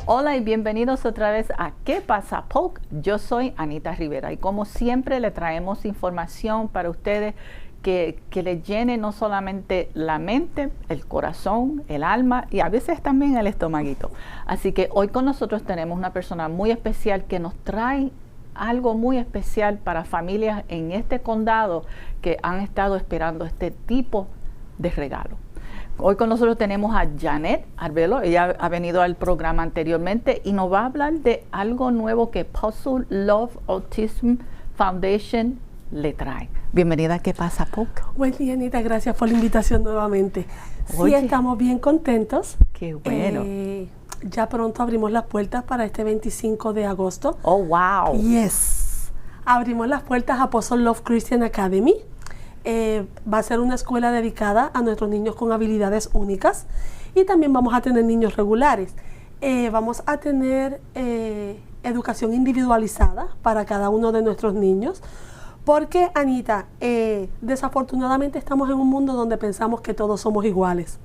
Hola y bienvenidos otra vez a ¿Qué pasa, Polk? Yo soy Anita Rivera y como siempre le traemos información para ustedes que les llene no solamente la mente, el corazón, el alma y a veces también el estomaguito. Así que hoy con nosotros tenemos una persona muy especial que nos trae algo muy especial para familias en este condado que han estado esperando este tipo de regalo. Hoy con nosotros tenemos a Janet Arbelo. Ella ha venido al programa anteriormente y nos va a hablar de algo nuevo que Puzzle Love Autism Foundation le trae. Bienvenida, ¿qué pasa, Polk? Buen día, Anita, gracias por la invitación nuevamente. Oye, sí, estamos bien contentos. Qué bueno. Ya pronto abrimos las puertas para este 25 de agosto. Oh, wow. Yes. Abrimos las puertas a Puzzle Love Christian Academy. Va a ser una escuela dedicada a nuestros niños con habilidades únicas y también vamos a tener niños regulares. Vamos a tener educación individualizada para cada uno de nuestros niños porque, Anita, desafortunadamente estamos en un mundo donde pensamos que todos somos iguales.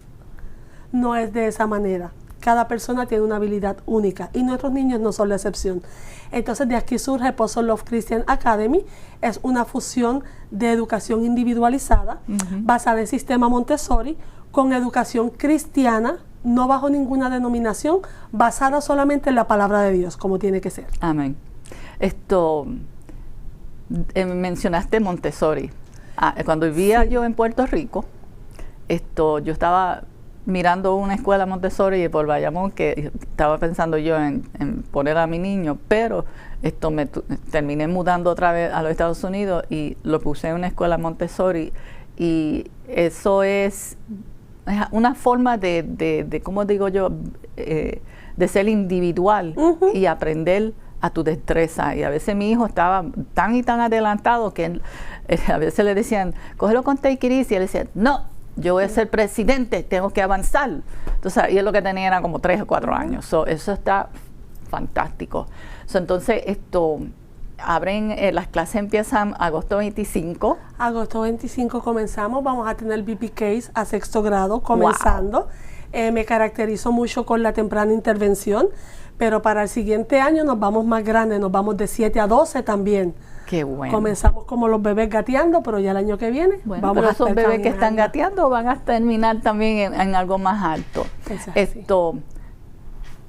No es de esa manera. Cada persona tiene una habilidad única y nuestros niños no son la excepción. Entonces de aquí surge Puzzle Love Christian Academy. Es una fusión de educación individualizada basada en sistema Montessori con educación cristiana, no bajo ninguna denominación, basada solamente en la palabra de Dios, como tiene que ser. Amén. Mencionaste Montessori. Cuando vivía yo en Puerto Rico, yo estaba mirando una escuela Montessori por Bayamón que estaba pensando yo en poner a mi niño, pero me terminé mudando otra vez a los Estados Unidos y lo puse en una escuela Montessori y eso es una forma de ¿cómo digo yo? De ser individual y aprender a tu destreza. Y a veces mi hijo estaba tan y tan adelantado que a veces le decían, cógelo con take it easy, y él decía, no, yo voy a ser presidente, tengo que avanzar. Entonces, y él lo que tenía era como 3 o 4 años. Eso está fantástico. Entonces, abren, las clases empiezan agosto 25. Agosto 25 comenzamos, vamos a tener BPKs a 6º grado comenzando. Wow. Me caracterizo mucho con la temprana intervención, pero para el siguiente año nos vamos más grandes, nos vamos de 7 a 12 también. Qué bueno. Comenzamos como los bebés gateando, pero ya el año que viene vamos pero a esos bebés que están gateando van a terminar también en algo más alto.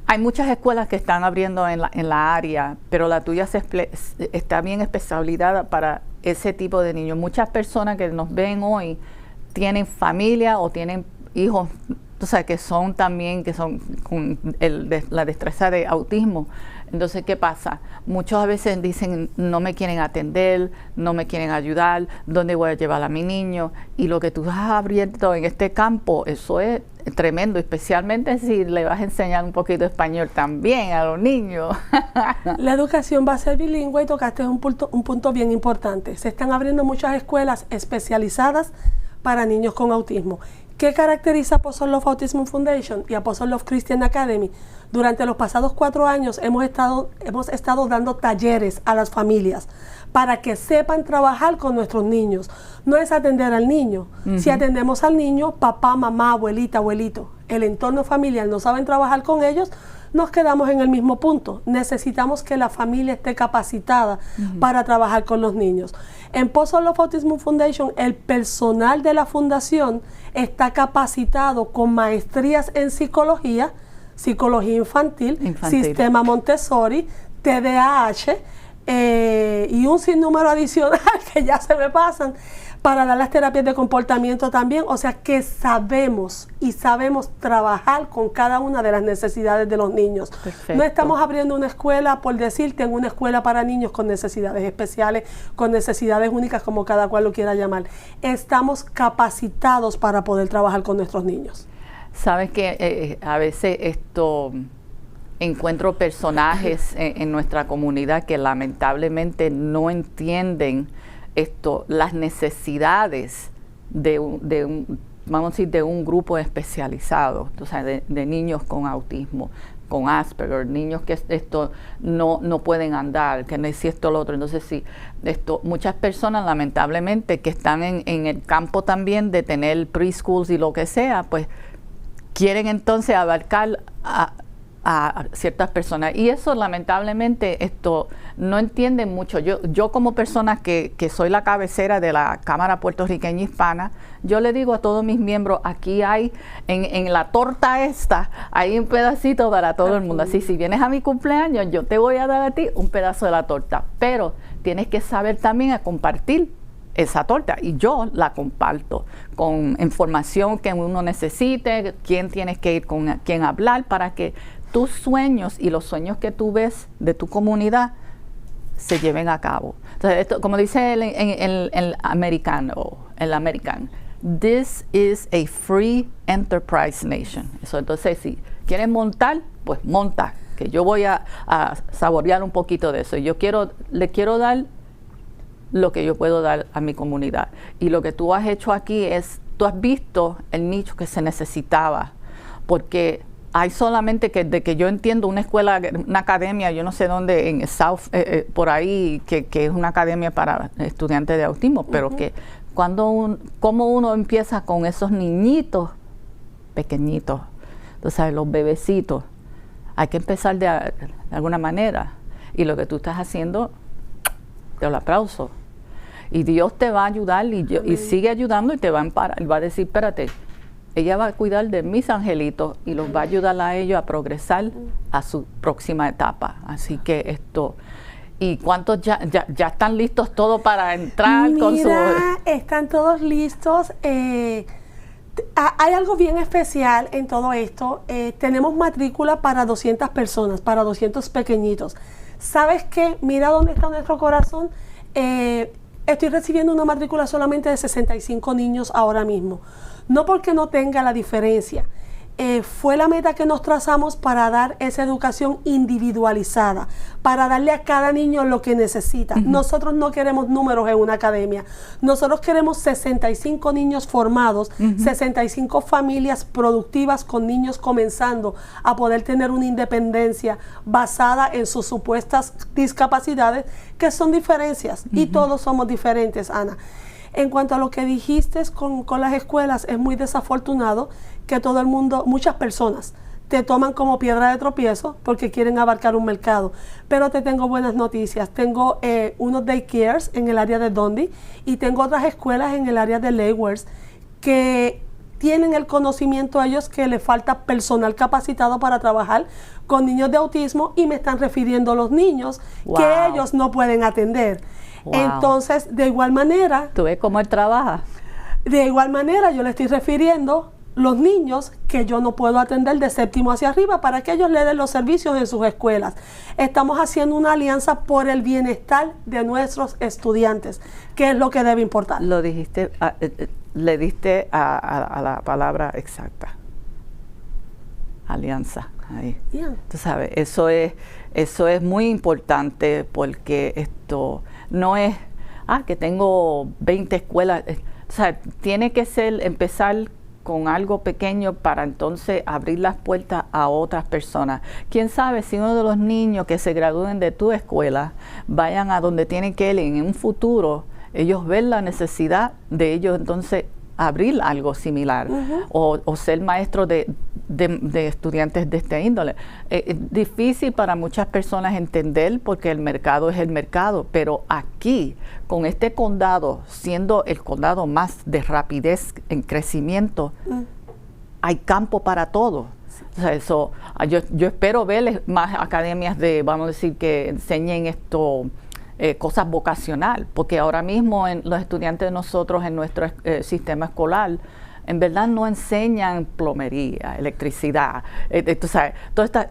Hay muchas escuelas que están abriendo en la área, pero la tuya está bien especializada para ese tipo de niños. Muchas personas que nos ven hoy tienen familia o tienen hijos, que son con la destreza de autismo. Entonces, ¿qué pasa? Muchos a veces dicen, no me quieren atender, no me quieren ayudar, ¿dónde voy a llevar a mi niño? Y lo que tú has abierto en este campo, eso es tremendo, especialmente si le vas a enseñar un poquito español también a los niños. La educación va a ser bilingüe y tocaste un punto bien importante. Se están abriendo muchas escuelas especializadas para niños con autismo. ¿Qué caracteriza a Puzzle Love Autism Foundation y a Puzzle Love Christian Academy? Durante los pasados 4 años hemos estado dando talleres a las familias para que sepan trabajar con nuestros niños. No es atender al niño. Si atendemos al niño, papá, mamá, abuelita, abuelito, el entorno familiar no saben trabajar con ellos, nos quedamos en el mismo punto. Necesitamos que la familia esté capacitada para trabajar con los niños. En Puzzle Love Autism Foundation, el personal de la fundación está capacitado con maestrías en psicología infantil, sistema Montessori, TDAH y un sinnúmero adicional que ya se me pasan para dar las terapias de comportamiento también. O sea que sabemos trabajar con cada una de las necesidades de los niños. Perfecto. No estamos abriendo una escuela por decir, tengo una escuela para niños con necesidades especiales, con necesidades únicas, como cada cual lo quiera llamar. Estamos capacitados para poder trabajar con nuestros niños. Sabes que a veces encuentro personajes en nuestra comunidad que lamentablemente no entienden las necesidades de un grupo especializado, de niños con autismo, con Asperger, niños que no pueden andar, que necesitan lo otro. Entonces sí, muchas personas lamentablemente que están en el campo también de tener preschools y lo que sea, pues quieren entonces abarcar a ciertas personas. Y eso lamentablemente esto no entienden mucho. Yo como persona que soy la cabecera de la Cámara Puertorriqueña Hispana, yo le digo a todos mis miembros, aquí hay, en la torta esta, hay un pedacito para todo el mundo. Así, si vienes a mi cumpleaños, yo te voy a dar a ti un pedazo de la torta. Pero tienes que saber también a compartir esa torta, y yo la comparto con información que uno necesite, quién tienes que ir, con quién hablar, para que tus sueños y los sueños que tú ves de tu comunidad se lleven a cabo. Entonces, esto, como dice el americano, this is a free enterprise nation. Eso, entonces, si quieres montar, pues monta, que yo voy a saborear un poquito de eso. Le quiero dar lo que yo puedo dar a mi comunidad. Y lo que tú has hecho aquí es, tú has visto el nicho que se necesitaba, porque hay solamente de que yo entiendo una escuela, una academia, yo no sé dónde, en South, por ahí, que es una academia para estudiantes de autismo, pero que cómo uno empieza con esos niñitos pequeñitos, entonces los bebecitos, hay que empezar de alguna manera, y lo que tú estás haciendo, te lo aplauso. Y Dios te va a ayudar y sigue ayudando y te va a amparar. Y va a decir, espérate, ella va a cuidar de mis angelitos y los va a ayudar a ellos a progresar a su próxima etapa. Así que esto... ¿Y cuántos ya están listos todos para entrar? Están todos listos. Hay algo bien especial en todo esto. Tenemos matrícula para 200 personas, para 200 pequeñitos. ¿Sabes qué? Mira dónde está nuestro corazón. Estoy recibiendo una matrícula solamente de 65 niños ahora mismo. No porque no tenga la diferencia. Fue la meta que nos trazamos para dar esa educación individualizada, para darle a cada niño lo que necesita. Nosotros no queremos números en una academia. Nosotros queremos 65 niños formados, 65 familias productivas con niños comenzando a poder tener una independencia basada en sus supuestas discapacidades, que son diferencias, y todos somos diferentes, Ana. En cuanto a lo que dijiste con las escuelas, es muy desafortunado que todo el mundo, muchas personas, te toman como piedra de tropiezo porque quieren abarcar un mercado. Pero te tengo buenas noticias. Tengo unos daycares en el área de Dundee y tengo otras escuelas en el área de Leywers que tienen el conocimiento a ellos que les falta personal capacitado para trabajar con niños de autismo, y me están refiriendo los niños que ellos no pueden atender. Entonces, de igual manera... ¿Tú ves cómo él trabaja? De igual manera, yo le estoy refiriendo los niños que yo no puedo atender de séptimo hacia arriba para que ellos le den los servicios en sus escuelas. Estamos haciendo una alianza por el bienestar de nuestros estudiantes, que es lo que debe importar. Lo dijiste, le diste a la palabra exacta. Alianza. Ahí. Tú sabes, eso es muy importante, porque esto no es, que tengo 20 escuelas. O sea, tiene que empezar con algo pequeño para entonces abrir las puertas a otras personas. Quién sabe si uno de los niños que se gradúen de tu escuela vayan a donde tienen que ir en un futuro, ellos ven la necesidad de ellos entonces abrir algo similar, o ser maestro de estudiantes de este índole. Es difícil para muchas personas entender, porque el mercado es el mercado, pero aquí, con este condado, siendo el condado más de rapidez en crecimiento, hay campo para todo. O sea, yo espero ver más academias vamos a decir, que enseñen esto, cosas vocacional, porque ahora mismo los estudiantes de nosotros en nuestro sistema escolar en verdad no enseñan plomería, electricidad,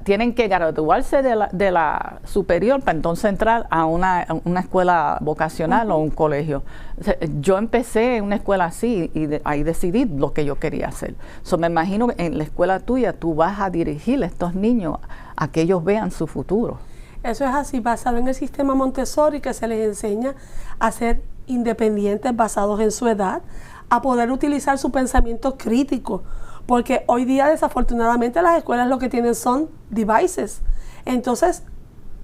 tienen que graduarse de la superior para entonces entrar a una escuela vocacional o un colegio. O sea, yo empecé en una escuela así y ahí decidí lo que yo quería hacer. Me imagino que en la escuela tuya tú vas a dirigir a estos niños a que ellos vean su futuro. Eso es así, basado en el sistema Montessori, que se les enseña a ser independientes basados en su edad, a poder utilizar su pensamiento crítico, porque hoy día desafortunadamente las escuelas lo que tienen son devices. Entonces,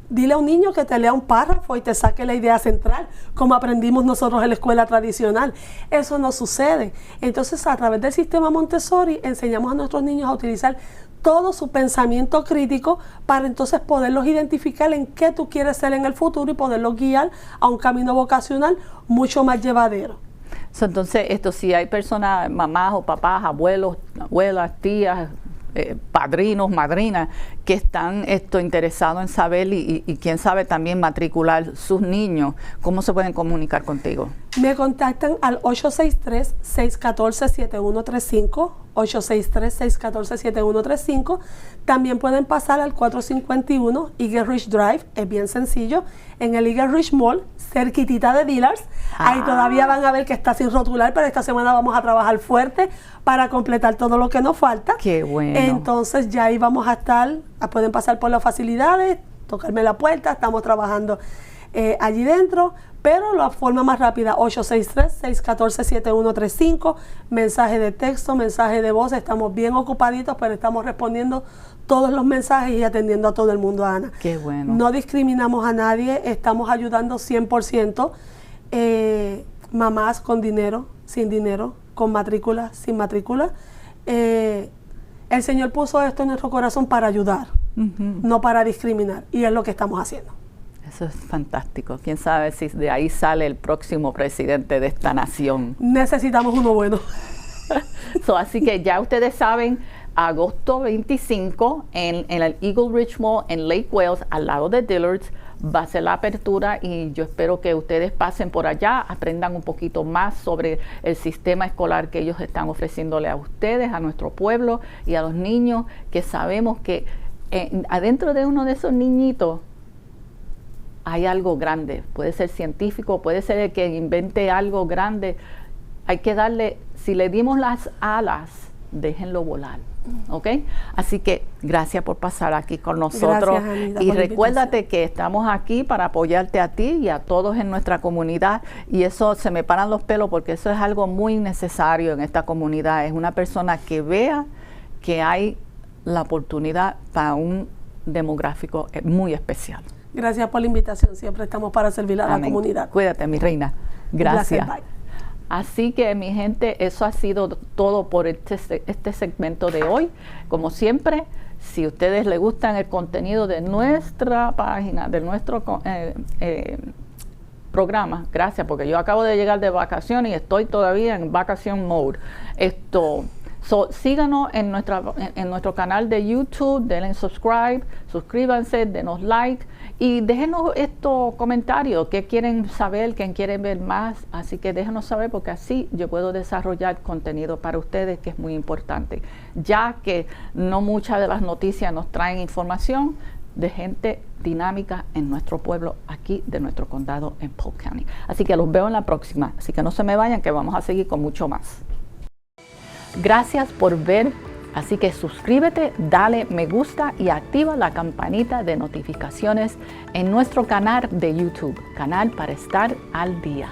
dile a un niño que te lea un párrafo y te saque la idea central, como aprendimos nosotros en la escuela tradicional. Eso no sucede. Entonces, a través del sistema Montessori enseñamos a nuestros niños a utilizar todo su pensamiento crítico para entonces poderlos identificar en qué tú quieres ser en el futuro y poderlos guiar a un camino vocacional mucho más llevadero. Entonces, si hay personas, mamás o papás, abuelos, abuelas, tías, padrinos, madrinas, que están interesados en saber y quién sabe también matricular sus niños, ¿cómo se pueden comunicar contigo? Me contactan al 863-614-7135, 863-614-7135. También pueden pasar al 451 Eagle Ridge Drive, es bien sencillo, en el Eagle Ridge Mall, cerquitita de Dillars. Ahí todavía van a ver que está sin rotular, pero esta semana vamos a trabajar fuerte para completar todo lo que nos falta. ¡Qué bueno! Entonces ya ahí vamos a estar, pueden pasar por las facilidades, tocarme la puerta, estamos trabajando allí dentro, pero la forma más rápida, 863-614-7135, mensaje de texto, mensaje de voz, estamos bien ocupaditos, pero estamos respondiendo todos los mensajes y atendiendo a todo el mundo, Ana. ¡Qué bueno! No discriminamos a nadie, estamos ayudando 100%, mamás con dinero, sin dinero, con matrícula, sin matrícula. El Señor puso esto en nuestro corazón para ayudar, no para discriminar, y es lo que estamos haciendo. Eso es fantástico. ¿Quién sabe si de ahí sale el próximo presidente de esta nación? Necesitamos uno bueno. Así que ya ustedes saben, agosto 25 en el Eagle Ridge Mall en Lake Wales, al lado de Dillards, va a ser la apertura y yo espero que ustedes pasen por allá, aprendan un poquito más sobre el sistema escolar que ellos están ofreciéndole a ustedes, a nuestro pueblo y a los niños, que sabemos que adentro de uno de esos niñitos hay algo grande. Puede ser científico, puede ser el que invente algo grande. Hay que darle, si le dimos las alas, déjenlo volar. ¿Ok? Así que gracias por pasar aquí con nosotros. Gracias, Anita, y por la recuérdate invitación. que estamos aquí para apoyarte a ti y a todos en nuestra comunidad, y eso se me paran los pelos porque eso es algo muy necesario en esta comunidad. Es una persona que vea que hay la oportunidad para un demográfico muy especial. Gracias por la invitación, siempre estamos para servir a la Amén. comunidad. Cuídate, mi reina. Gracias. Un placer, bye. Así que, mi gente, eso ha sido todo por este segmento de hoy. Como siempre, si a ustedes les gustan el contenido de nuestra página, de nuestro programa, gracias, porque yo acabo de llegar de vacaciones y estoy todavía en vacation mode. Síganos en nuestro canal de YouTube, denle subscribe, suscríbanse, denos like y déjenos estos comentarios, qué quieren saber, qué quieren ver más. Así que déjenos saber, porque así yo puedo desarrollar contenido para ustedes, que es muy importante, ya que no muchas de las noticias nos traen información de gente dinámica en nuestro pueblo, aquí de nuestro condado en Polk County. Así que los veo en la próxima, así que no se me vayan, que vamos a seguir con mucho más. Gracias por ver, así que suscríbete, dale me gusta y activa la campanita de notificaciones en nuestro canal de YouTube, canal para estar al día.